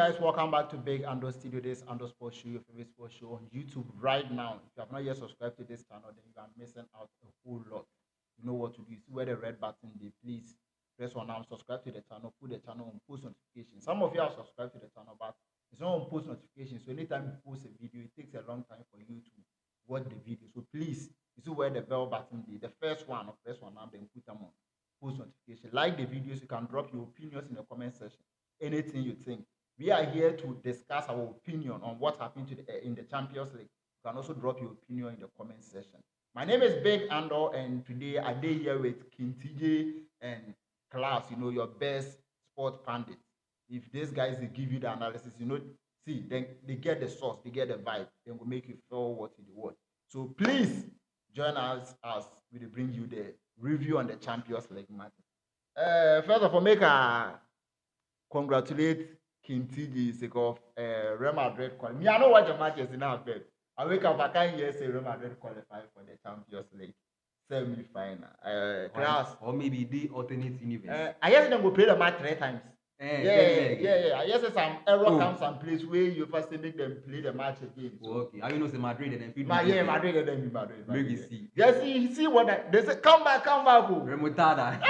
guys, welcome back to Big Ando Studio. This Ando Sports Show, your favorite sports show on YouTube right now. If you have not yet subscribed to this channel, then you are missing out a whole lot. You know what to do. You see where the red button is. Please press on now, subscribe to the channel, put the channel on post notifications. Some of you have subscribed to the channel, but it's not on post notifications. So anytime you post a video, it takes a long time for you to watch the video. So please, you see where the bell button is. The first one, or press on now, then put them on post notification. Like the videos, you can drop your opinions in the comment section. Anything you think. We are here to discuss our opinion on what happened in the Champions League. You can also drop your opinion in the comment section. My name is Big Ando, and today I day here with Kintije and Class, your best sport pundit. If these guys they give you the analysis, see, then they get the source, they get the vibe, then will make you feel what you want. So please join us as we bring you the review on the Champions League match. First of all, make a congratulate Kintigi sake of Real Madrid qualify. Me, I know what the match is in our bed. I wake up, I can't hear say Real Madrid qualify for the Champions League semi-final. Class. Or maybe the alternate universe. I guess them will play the match 3 times. Yeah. I guess some error comes some place where you first make them play the match again. So. Okay. I know say Madrid and then feel Madrid and then Madrid. Maybe see. Yeah, see what they say. Come back. Remontada.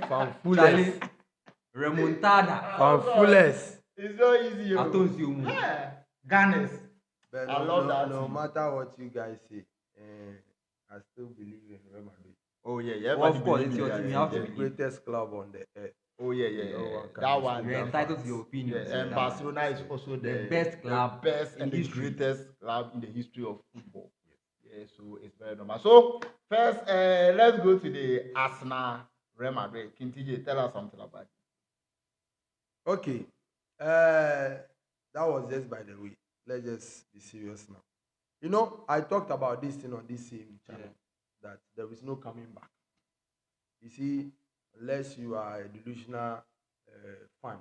From Fulham. Remontada. From Fulham. It's so easy. I told you. Gunners. But I love that. No matter what you guys say, I still believe in Real Madrid. Oh yeah. Well, of course, it's your team. You have the greatest club on the earth. Oh yeah. That one. You're entitled to your opinion. Yeah. And Barcelona is also the best club, and the greatest club in the history of football. Yeah, so it's very normal. So first, let's go to the Arsenal Real Madrid. Kintije, tell us something about it. Okay. That was just by the way. Let's just be serious now. I talked about this thing on this same channel, that there is no coming back. You see, unless you are a delusional fan,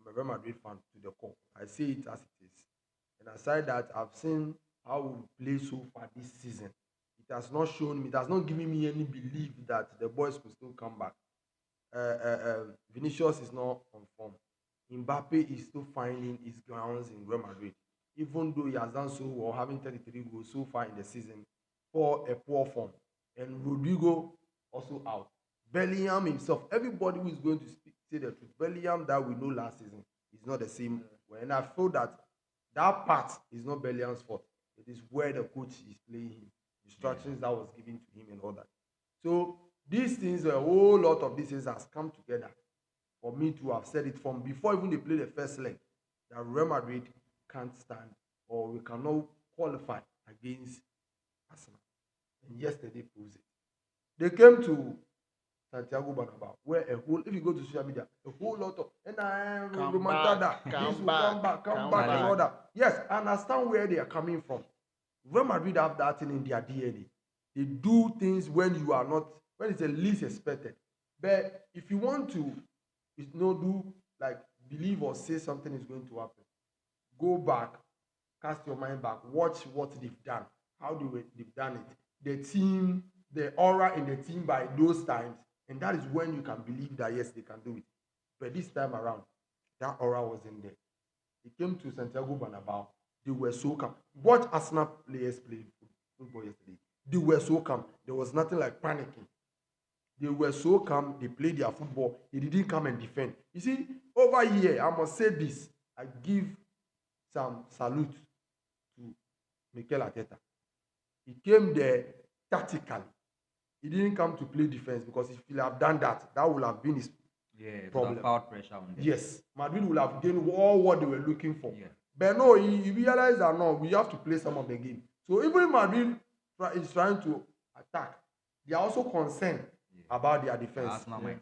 I'm a Real Madrid fan to the core. I see it as it is. And aside that, I've seen how we play so far this season. It has not shown me, it has not given me any belief that the boys will still come back. Vinicius is not on form. Mbappe is still finding his grounds in Real Madrid, even though he has done so well, having 33 goals so far in the season for a poor form. And Rodrigo also out. Bellingham himself, everybody who is going to say the truth, Bellingham that we know last season is not the same. And I feel that part is not Bellingham's fault. It is where the coach is playing him, instructions that was given to him and all that. So these things, a whole lot of these things has come together for me to have said it from before even they play the first leg, that Real Madrid can't stand or we cannot qualify against Arsenal. And yesterday proves it. They came to Santiago Bernabéu, where if you go to social media, a whole lot of come back, and all that. Yes, I understand where they are coming from. Real Madrid have that thing in their DNA. They do things when it's the least expected. But if you want to, believe or say something is going to happen, go back, cast your mind back, watch what they've done, how they've done it. The team, the aura in the team by those times, and that is when you can believe that yes, they can do it. But this time around, that aura wasn't there. They came to Santiago Bernabéu, they were so calm. Watch Arsenal players play football yesterday. They were so calm. There was nothing like panicking. They were so calm, they played their football. They didn't come and defend. You see, over here, I must say this. I give some salute to Mikel Arteta. He came there tactically. He didn't come to play defense, because if he had done that, that would have been his problem. Pressure on them. Yes, Madrid would have gained all what they were looking for. Yeah. But no, he realized that no, we have to play some of the game. So even Madrid is trying to attack, they are also concerned about their defense. Arsenal might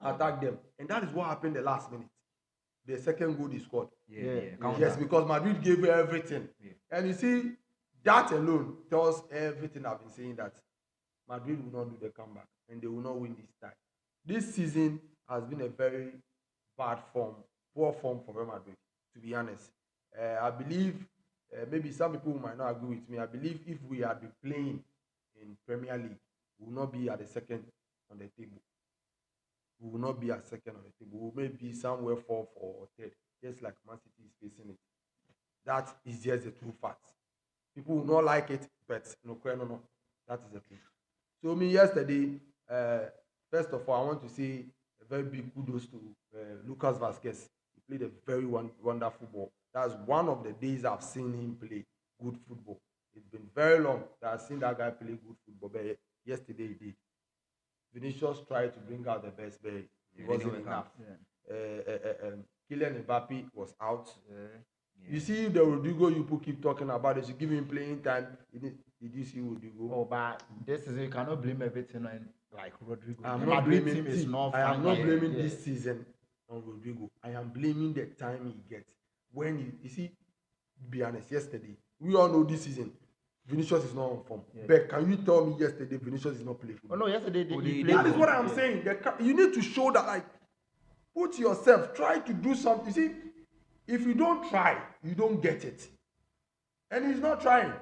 attack them. And that is what happened the last minute. The second goal they scored. Yes, because Madrid gave everything. Yeah. And you see, that alone tells everything I've been saying, that Madrid will not do the comeback and they will not win this time. This season has been a very poor form for Real Madrid, to be honest. I believe, maybe some people might not agree with me, I believe if we had been playing in Premier League, we will not be at the second on the table. we will not be at second on the table. We may be somewhere fourth or third, just like Man City is facing it. That is just the true fact. People will not like it, but no. That is the truth. So me yesterday, first of all, I want to say a very big kudos to Lucas Vasquez. He played a very wonderful ball. That's one of the days I've seen him play good football. It's been very long that I've seen that guy play good football, but yesterday he did. Vinicius tried to bring out the best, but it wasn't enough. Kylian Mbappe was out. You see the Rodrigo you keep talking about, they should give him playing time. Did you see Rodrigo? Oh, but this is, you cannot blame everything on like Rodrigo. I am not blaming this season on Rodrigo. I am blaming the time he gets. When you see, be honest, yesterday, we all know this season, Vinicius is not on form. Yeah. But can you tell me yesterday Vinicius is not playing football? Oh no, yesterday he played. That is what I'm saying. You need to show that, like, put yourself, try to do something. You see, if you don't try, you don't get it. And he's not trying.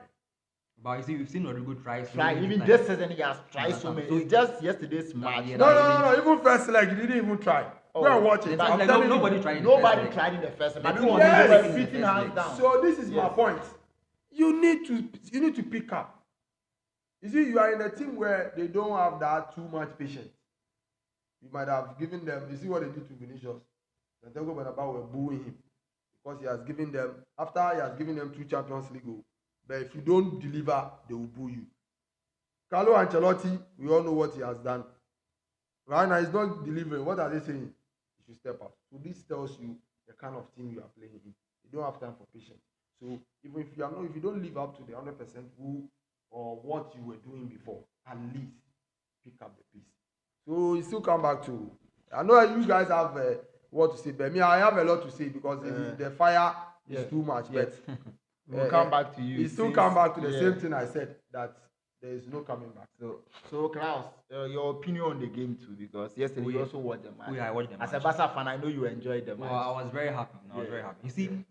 But you see, we've seen Rodrigo try. Even this season, he has tried so many. It's just yesterday's match. No. Even first leg, he didn't even try. Go and watch it. Nobody tried. Nobody tried in the first leg. They were beating hands down. So this is my point. You need to pick up. You see, you are in a team where they don't have that too much patience. You might have given them. You see what they did to Vinicius. Santiago Bernabéu were booing him because he has given them, after he has given them 2 Champions League goals. But if you don't deliver, they will boo you. Carlo Ancelotti, we all know what he has done. Right now, he's not delivering. What are they saying? You should step up. So this tells you the kind of team you are playing in. You don't have time for patience. So even if you don't live up to the 100% who or what you were doing before, at least pick up the pace. So you still come back to. I know you guys have what to say, but me, I have a lot to say because the fire is too much. But we'll come back to you. You still come back to the same thing I said, that there is no coming back. So Klaus, your opinion on the game too, because yesterday you also watched the match. I watched the match. As a Barca fan, I know you enjoyed the match. Well, I was very happy. I was very happy. You see,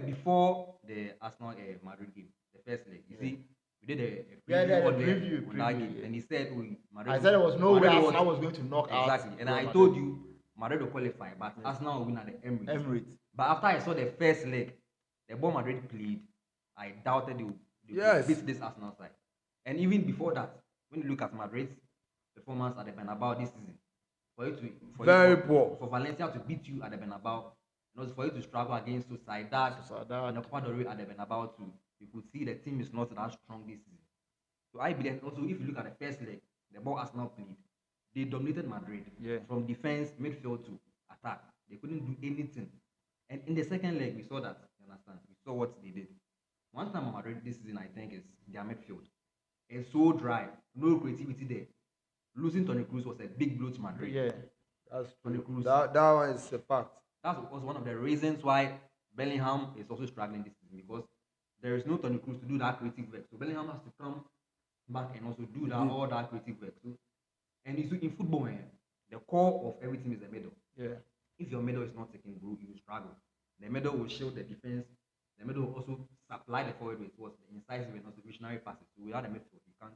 before the Arsenal Madrid game, the first leg, you see, we did a preview on that game, and he said, Madrid. I said there was no way Arsenal was going to knock out. Exactly, and I told you Madrid will qualify, but Arsenal will win at the Emirates. But after I saw the first leg, the ball Madrid played, I doubted they would beat this Arsenal side. And even before that, when you look at Madrid's performance at the Bernabéu this season, for Valencia to beat you at the Bernabéu, and also for you to struggle against Sociedad and Ecuador at the Bernabéu too, you could see the team is not that strong this season. So I believe also if you look at the first leg, the ball Arsenal played, they dominated Madrid from defense, midfield to attack. They couldn't do anything. And in the second leg, we saw that. You understand? We saw what they did. One time on Madrid this season, I think, is their midfield. It's so dry, no creativity there. Losing Toni Kroos was a big blow to Madrid. Yeah, that's Toni Kroos. That one is a fact. That was one of the reasons why Bellingham is also struggling this season, because there is no Toni Kroos to do that creative work. So Bellingham has to come back and also do all that creative work. So, and in football, the core of everything is the middle. Yeah. If your middle is not taking, bro, you will struggle. The middle will shield the defense. The middle will also supply the forward with towards the incisive and also visionary passes. So without the midfield, you can't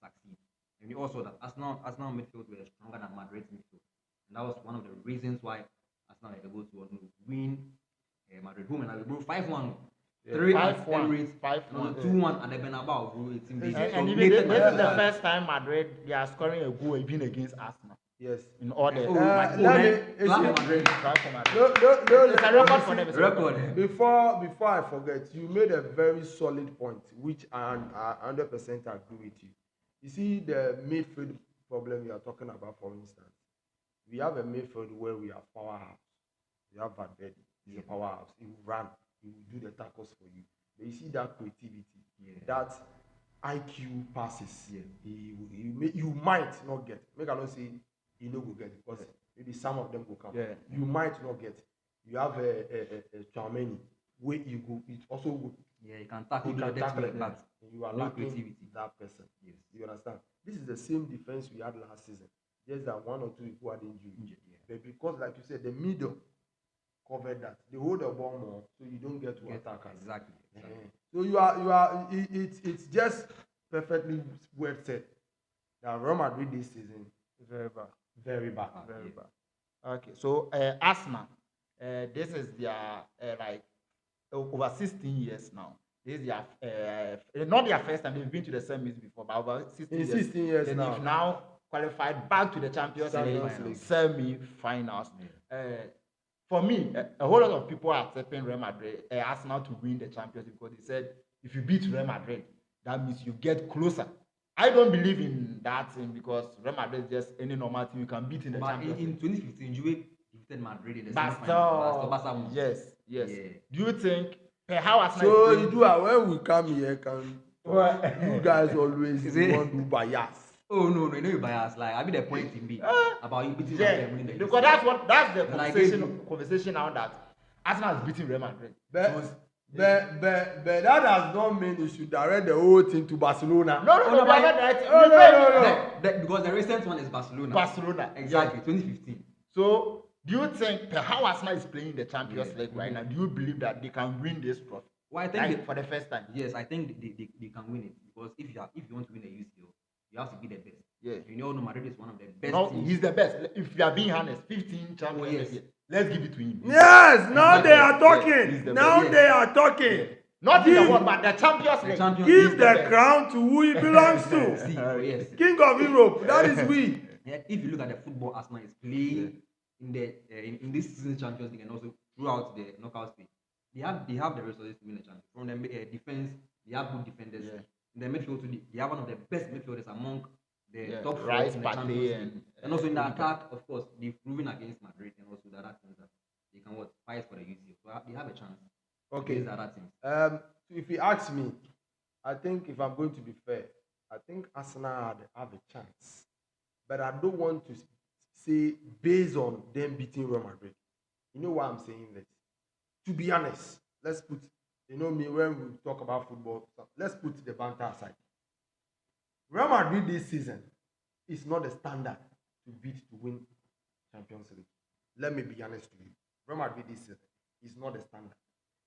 succeed. And we also that Arsenal midfield were stronger than Madrid's midfield. And that was one of the reasons why Arsenal were able to win Madrid home. And we 5-1. 3 at Emirates, 5-1, 2-1 at the Bernabéu, bro. And even this is the first time Madrid they are scoring a goal even against Arsenal. Yes. In order. It's a record for them. Record. Before I forget, you made a very solid point, which I 100% agree with you. You see the midfield problem you are talking about, for instance. We have a midfield where we have powerhouse. We have Valverde. He's a powerhouse. He will run. He will do the tackles for you. But you see that creativity, that IQ passes. You might not get. Make I not say you know go get, because maybe some of them will come. Yeah. You might not get. You have a Tchouaméni where you go. It also good. Yeah, you can tackle it, but you are lacking that person. Yes. You understand? This is the same defense we had last season. Just that 1 or 2 people had injury. But because, like you said, the middle covered that. They hold the ball more, so you don't get to attack us. Exactly. So you are. It's just perfectly well said that Real Madrid this season is very bad. Very bad. Very bad. Okay, so Arsenal, this is their like over 16 years now. This is their not their first time. They've been to the semis before, but over 16 In years. 16 years then now. they've now qualified back to the Champions League semi-finals. For me, a whole lot of people are tipping Real Madrid, Arsenal to win the Champions League because they said if you beat Real Madrid, that means you get closer. I don't believe in that thing because Real Madrid is just any normal team you can beat in the Champions League. In 2015, Juve defeated Madrid in the Barca, Barca. yes. Yeah. Do you think how Arsenal So is you do when we come here, you guys always want to bias. Oh no, you know you bias. Like I mean the point in me about you beating yeah, and winning the because that's the like, conversation now that Arsenal is beating Real Madrid. But that does not mean you should direct the whole thing to Barcelona. No, because the recent one is Barcelona. Exactly, yeah. 2015. So do you think how Arsenal is playing the Champions League right now? Do you believe that they can win this trophy? Well, I think for the first time. Yes, I think they can win it because if you want to win a UCL, you have to be the best. Yeah. You know, Madrid is one of the best. No, teams. he's the best. If you are being honest, 15 Champions League. Let's give it to him. Yes, now they are talking. Now they are talking. Yeah. Not in the world, but the Champions League. Give the crown to who it belongs to. Yes. King of Europe. That is we. Yeah, if you look at the football Arsenal is playing in the in this season Champions League and also throughout the knockout stage, they have the resources to win the champions. From the defense, they have good defenders. Yeah. In the midfield, they have one of the best midfielders among the top Rice, in the Champions League. And also in the attack, of course, they've proven against Madrid and also the other teams that they can fight for the UCL. So they have a chance. Okay. Against the other teams. So if you ask me, I think if I'm going to be fair, I think Arsenal have a chance. But I don't want to say based on them beating Real Madrid. You know why I'm saying this? To be honest, let's put, you know me, when we talk about football, let's put the banter aside. Real Madrid this season is not the standard to beat to win Champions League. Let me be honest with you. Real Madrid this season is not the standard.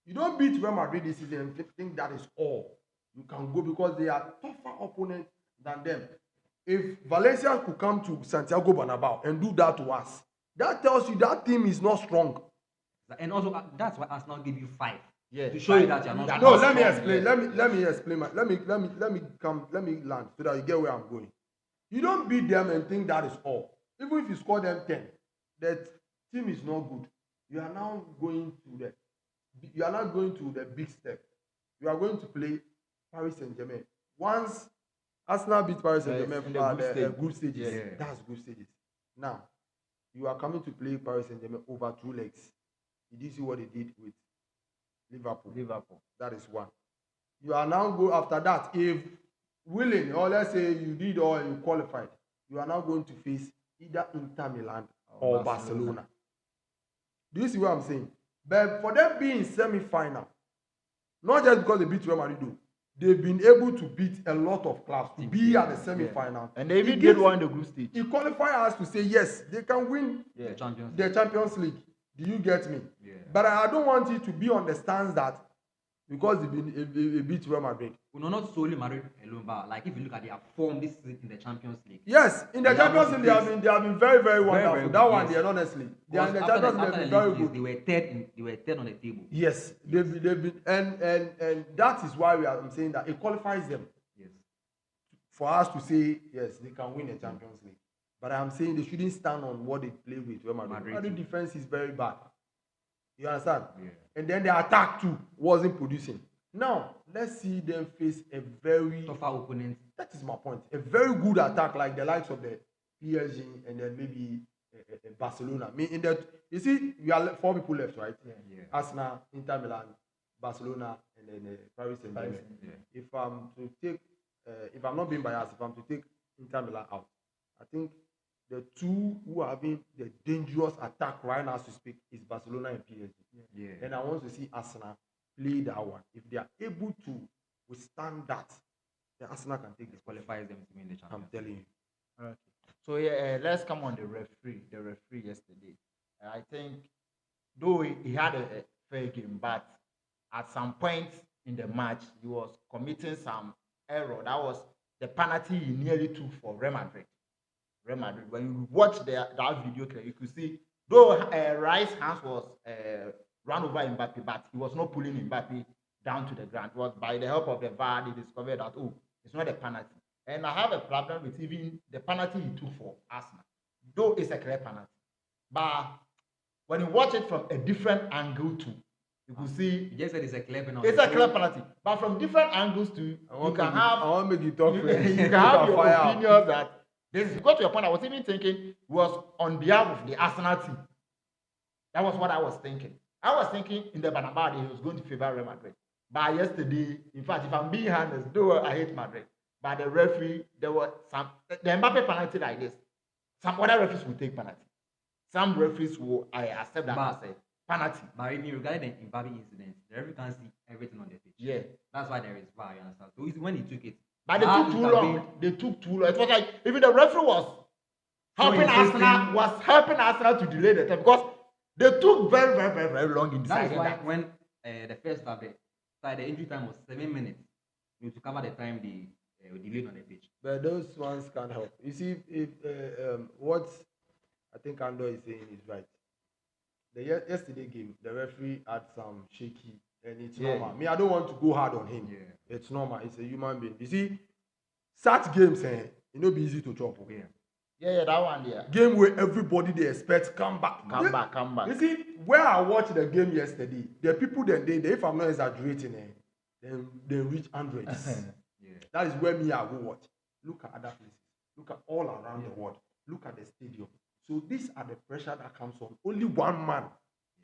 You don't beat Real Madrid this season and think that is all. You can go because they are tougher opponents than them. If Valencia could come to Santiago Bernabéu and do that to us, that tells you that team is not strong. And also, that's why Arsenal give you 5. Yeah, to show you that you're not. No, let me explain. Let me explain. Let me land so that you get where I'm going. You don't beat them and think that is all. Even if you score them 10, that team is not good. You are now going to the big step. You are going to play Paris Saint-Germain. Once Arsenal beat Paris Saint-Germain for the group stages, that's group stages. Now, you are coming to play Paris Saint-Germain over 2 legs. Did you see what they did with Liverpool? That is one. You are now go after that. If willing, or let's say you did or you qualified, you are now going to face either Inter Milan or Barcelona. Do you see what I'm saying? But for them being semi-final, not just because they beat Real Madrid, they've been able to beat a lot of clubs to be at the semi-final. And they even did one in the group stage. It qualifies us to say yes, they can win the Champions League. Do you get me? Yeah. But I don't want you to be on the stance that because they beat Real Madrid. Well, no, not solely Madrid alone, but like if you look at their form this season in the Champions League. Yes, in the Champions League they have been very, very wonderful. Very that one, they are honestly. They are in the Champions League, they've been very good. They were third on the table. Yes, they've been, and that is why I'm saying that it qualifies them. Yes. For us to say yes, they can win the Champions League. But I'm saying they shouldn't stand on what they play with Real Madrid. Madrid defense is very bad. You understand? Yeah. And then the attack too wasn't producing. Now, let's see them face a very tougher opponent. That is my point. A very good attack like the likes of the PSG and then maybe Barcelona. I mean, in that, you see, we are 4 people left, right? Yeah. Arsenal, Inter Milan, Barcelona, and then Paris Saint-Germain. Yeah. If I'm not being biased, if I'm to take Inter Milan out, I think the two who are having the dangerous attack right now as we speak is Barcelona and PSG. Yeah. And I want to see Arsenal play that one. If they are able to withstand that, then Arsenal can take this. Qualifies them to win the Champions. I'm telling you. Okay. So let's come on the referee. The referee yesterday. I think though he had a fair game, but at some point in the match he was committing some error. That was the penalty he nearly took for Real Madrid. Real Madrid. When you watch that video, you could see though Rice's hands was run over Mbappe, but he was not pulling Mbappe down to the ground. It was by the help of the VAR they discovered that it's not a penalty. And I have a problem with even the penalty he took for Arsenal, though it's a clear penalty. But when you watch it from a different angle too, you could see. You just said it's a clear penalty. It's a clear penalty, but from different angles too, I want to make you talk. you can have your opinions that this is got to your point. I was even thinking it was on behalf of the Arsenal team. That was what I was thinking. I was thinking in the Bernabéu he was going to favor Real Madrid. But yesterday, in fact, if I'm being honest, though I hate Madrid, but the referee, there were some the Mbappe penalty like this. Some other referees will take penalty. Some referees will accept that as a penalty. But regarding the Mbappe incident, the referee can see everything on the pitch. Yeah. That's why there is VAR, you understand? So it's when he took it. But they took too long. They took too long. It was like even the referee was helping Arsenal to delay the time because they took very, very, very, very long in deciding that. That's why when the first half, the injury time was 7 minutes. You to cover the time they delayed on the pitch. But those ones can't help. You see, if what I think Ando is saying is right. The yesterday game, the referee had some shaky, and it's normal. Me, I don't want to go hard on him. Yeah. It's normal. It's a human being. You see, such games, it no be easy to chop. Okay. Yeah, that one. Yeah. Game where everybody they expect come back. You see, where I watched the game yesterday, the people then they if I'm not exaggerating, then they reach hundreds. Yeah. That is where me I go watch. Look at other places. Look at all around the world. Look at the stadium. So these are the pressure that comes on only one man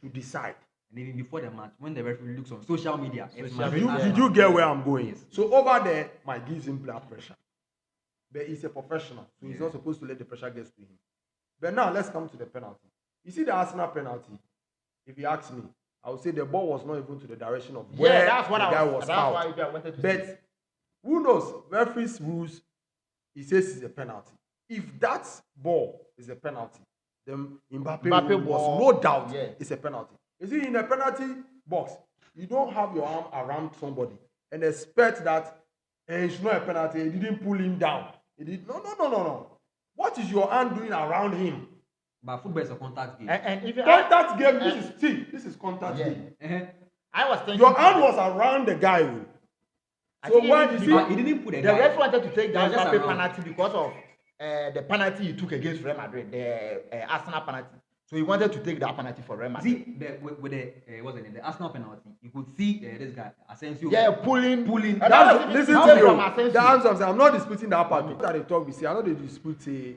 to decide. And even before the match, when the referee looks on social media, did you get where I'm going? Yes. So over there, might gives him blood pressure. But he's a professional, so he's not supposed to let the pressure get to him. But now let's come to the penalty. You see the Arsenal penalty? If you ask me, I would say the ball was not even to the direction of where that's what the guy was out. That's why I wanted to but who knows? Referee's rules, he says it's a penalty. If that ball is a penalty, then Mbappe was no doubt it's a penalty. You see, in a penalty box, you don't have your arm around somebody and expect that it's not a penalty. He didn't pull him down. He did no. What is your hand doing around him? But football is a contact game. And if contact game, this is contact game. I was thinking your hand was around the guy. So when he didn't put the ref wanted to take the Mbappe penalty because of the penalty he took against Real Madrid, the Arsenal penalty. So he wanted to take that penalty for Real Madrid. See, with the Arsenal penalty, you could see this guy, Asensio. Yeah, pulling. Listen to you. I'm not disputing that part. That they talk, we say, I know they dispute, say,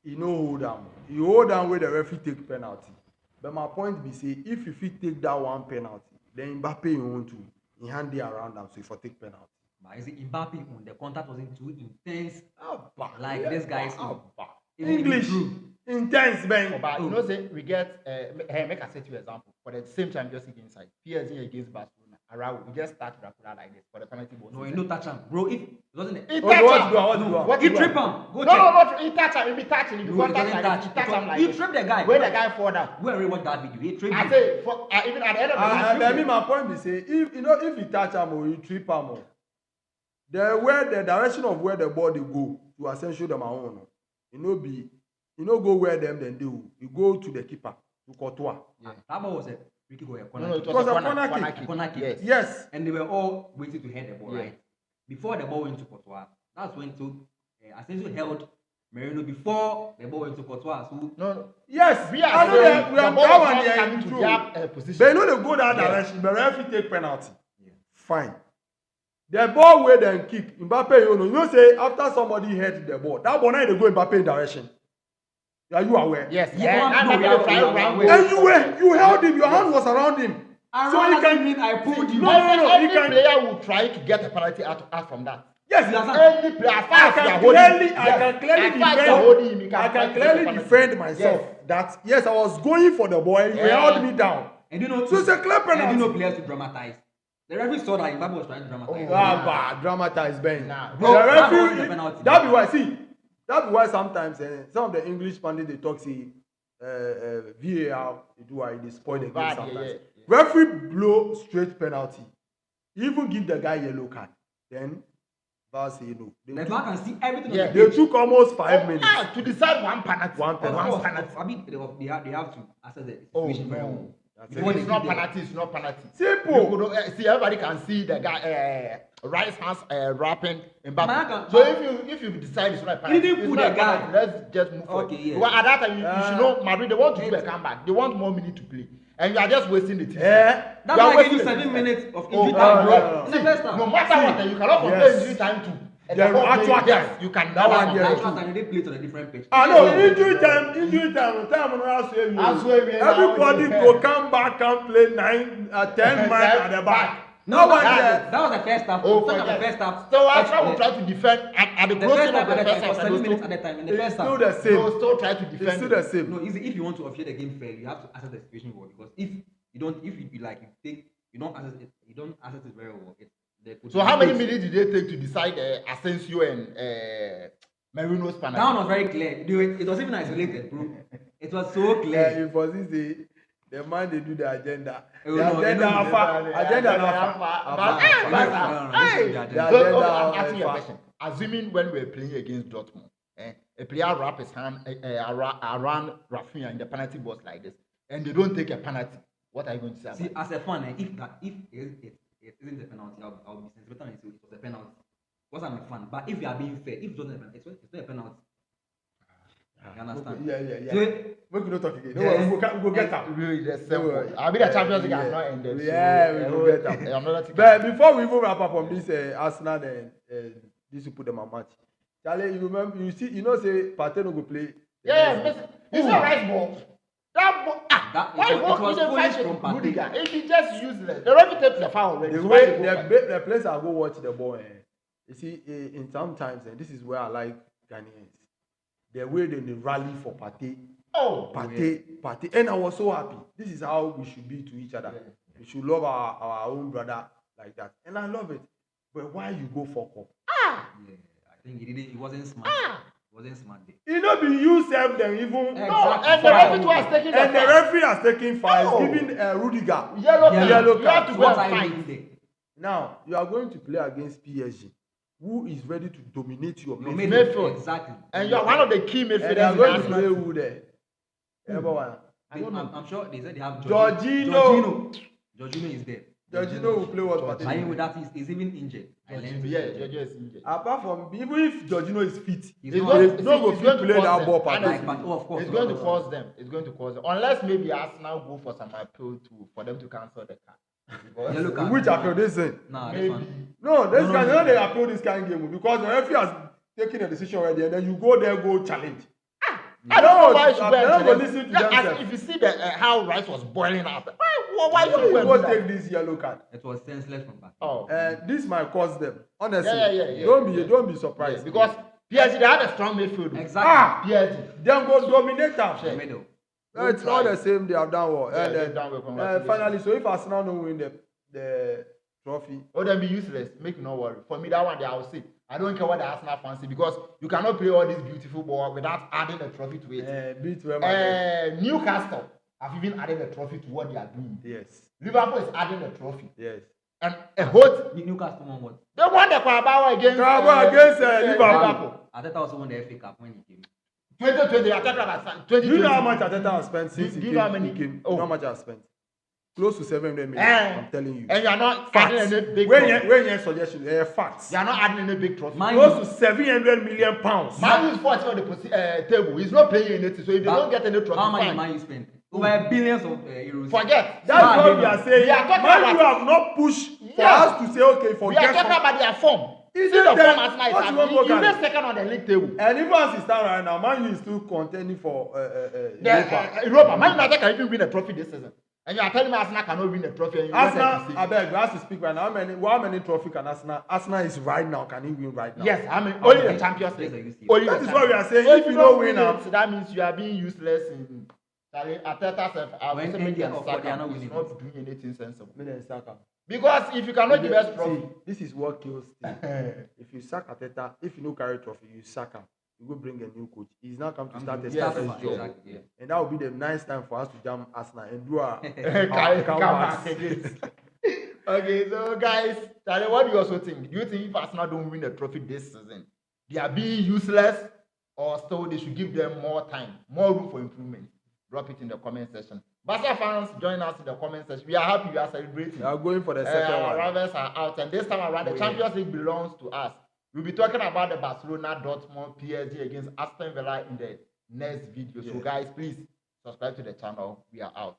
you know, hold on. You hold on where the referee take penalty. But my point be, say, if you take that one penalty, then Mbappe you want to, he hand it around them, so if you take penalty. But is it Mbappe when the contact wasn't too intense? This guy's English. Intense, man. But you know, say we get make a set you example. For the same time, just inside PSG against Barcelona, Araujo, we just start Dracula like this for the penalty ball. No, you no touch him, bro. If wasn't it? What you trip him? No, he touch him. He be touching. He be contact like this. He touch him like this. He trip the guy. Where the guy fall down. Where we watch that video? He trip. I say even at the end of the match. I mean, my point is say if he touch him or he trip him or the direction of where the ball go to Asensio them own, you know go where them then do. You go to the keeper, to Courtois. Yeah. That ball was a it was a corner kick. Yes. And they were all waiting to head the ball, right? Before the ball went to Courtois, that's when Asensio held Merino before the ball went to Courtois. So yes, we are coming to that position. But you know they go that direction, but referee take penalty. Yeah. Fine. The ball where they kick, Mbappe, you know say after somebody hit the ball, that ball now they go Mbappe direction. Are you aware? Yes. And you held him, your hand was around him. So you can mean I pulled you. No. Every player will try to get a penalty out from that. Yes, every player. I can clearly defend myself. That yes, I was going for the ball. He held me down. And you know, so it's a clear penalty. And you know players to dramatize. The referee saw that Mbappe was trying to dramatize. Dramatize, Ben. Nah. The referee. That be why. See, that be why sometimes some of the English pundits they talk say VAR they spoil the game sometimes. Referee blow straight penalty. He even give the guy yellow card. Then VAR say no. The VAR can see everything. Yeah. On the They pitch. took almost 5 minutes. To decide one penalty. One penalty. Of course, penalty. I mean, they have to assess the Oh situation very well. no. Before It's they not give them- penalty. It's not penalty. Simple. You could, see, everybody can see the guy right hands wrapping in Man, back. So if you decide it's not a penalty, didn't it's put not the a guy. penalty. Let's just move forward. Okay, yeah. Because at that time you should know Madrid, they want to do a comeback. They want more minutes to play, and you are just wasting the team. Yeah. That's why I gave you 7 minutes of injury time. no. In the first half. No matter what, you cannot compare Yes. injury time to The actual time. Yes, you can That never one, compare yeah. Actual two. time they played on a different pitch. No, injury time, time on us. Everybody go come back and play 10 man at the back. No, one that there. was the first half. Oh, Talking about forget. the first half. So Arsenal will try to defend at the The closing first of half the at the first time was half. 7 minutes at the time. In the It's first still half. the They same. will still try to It's defend. still the same. No, if you want to officiate the game fair, you have to assess the situation well. Because if you don't assess it very well. So how many minutes did they take to decide Asensio and Marino's penalty? That one was very clear. It was even isolated, bro. It was so clear. If was this the man they do the agenda. Oh, The no, agenda no, agenda I'm asking you a question. Assuming when we were playing against Dortmund, a player wrap his hand around Rafinha in the penalty box like this, and they don't take a penalty, what are you going to say? See, as a fan, if it isn't a penalty, I'll be sentimental and say it was a penalty. Because I'm a fan. But if you are being fair, if it wasn't a penalty, it's not a penalty. You understand? Yeah. So, We could not talk again. Yeah. No, we go get them. Really, the simple. I'll be the Champions League has not ended. Yeah, we will get them. Another thing. But before we even wrap up on this Arsenal and this will put them on match. Charlie, you remember? You see, say Partey no go play. It's a right ball. That ball. It was foolish from Partey. Rudiger. It be just useless. They already take the foul already. The So way why they go back? the players are go watch the ball. You see, in sometimes, and this is where I like Ghanaians. The way they rally for Partey. Oh, Partey, and I was so happy. This is how we should be to each other. Yeah. We should love our own brother like that, and I love it. But why you go for cup? yeah, I think he wasn't smart. He wasn't smart there. You know, be you serve them even. Exactly. No, and the referee was taking And the foul. referee has taken five, No. giving Rudiger Yellow yellow card. You have card. to go What and are you fight. doing there? Now you are going to play against PSG, who is ready to dominate your Your midfield. midfield. Exactly. And you are one of the key And they are midfielders in going to Arsenal. play who there? Everyone. I'm sure they said they have Jorginho. Jorginho is there. Jorginho will play what Jorginho. I mean, Partey. with that, he's even injured. I learned Yeah, it. Jorginho is injured. Apart from even if Jorginho is fit, He's It's not- going, They no go it's fit going to play cause that them. ball, Partey. Honestly, Like, of course, it's going to of cause them. It's going to cause them. Unless maybe Arsenal go for some appeal for them to cancel the card. Because Yellow card. which appeal this thing? Nah, this maybe. one. No, this No, guy, no, you know no. they appeal this kind of game because the referee has taken a decision already, and then you go there, go challenge. I don't know why you No, should go they're not and gonna challenge. listen to Yeah, themselves. if you see how rice was boiling up, why should You you go go and do take that? this yellow card. It was senseless from back. Oh, This might cause them. Honestly, Yeah. don't be yeah, surprised. because PSG they had a strong midfield. Exactly. PSG. Then go dominate them. The middle. It's not the same. They have done well. Yeah, And they've done well, then, congratulations. finally, so if Arsenal don't win the trophy, Oh, then be useless. Make you not worry. For me, that one day I will say. I don't care what the Arsenal fancy because you cannot play all this beautiful ball without adding a trophy to it. beat Real Madrid. Newcastle have even added a trophy to what they are doing. Yes, Liverpool is adding a trophy. yes. And a hot. Newcastle won what? They won the Carabao against Liverpool. Arteta also won the FA Cup when he came. 2020, I talked about 2020. Do you know how much Arteta has spent since Do he you came? know how many- He came. Oh. You know how much I have spent? Close to 700 million. Eh. I'm telling you. And you are not Facts. adding any big When trophy. you suggestion, facts. You are not adding any big trophy. Man- Close to 700 million pounds. Man is 40 on the table. He's not playing anything. So if they But don't get any trophy, How much fine. money you spent? Over billions of euros. Forget. That's Man, what they we know. are saying. We are talking Man, about- you have not pushed for Yes. us to say, okay, We are forget. talking about their form. Is See it the then- form Arsenal what is you want having. more You than- just second on the league table. And even as it stands right now, Man U is still contending for Europa. Europa. Man United can even win a trophy this season. And you are telling me Arsenal cannot win a trophy. And you want them Arsenal, to I say, beg, we have to speak right now. How many trophy can Arsenal? Arsenal is right now. Can he win right now? yes, I mean only Okay. the Champions Yes, League. I see. Only That the is what we are saying. So If you don't win now, it, that means you are being useless in. Arteta said, I When will say India maybe or they are not Saka is winning not doing anything sensible. Million Saka. Because if you cannot give us trophy, See, this is what kills team. If you sack Arteta, if you no carry trophy, you sack him. You go bring a new coach. He's now come to start his Yes, first yes. job. Exactly, yeah. And that will be the nice time for us to jam Arsenal and do our come comeback. back against. Okay, so guys, Charlie, what do you also think? Do you think if Arsenal don't win the trophy this season, they are being useless, or still they should give them more time, more room for improvement? Drop it in the comment section. Barca fans, join us in the comment section. We are happy, we are celebrating. They are going for the second Our one. rivals are out, and this time around, the Oh, Champions League belongs to us. We'll be talking about the Barcelona Dortmund PSG against Aston Villa in the next video. So, Yes. guys, please subscribe to the channel. We are out.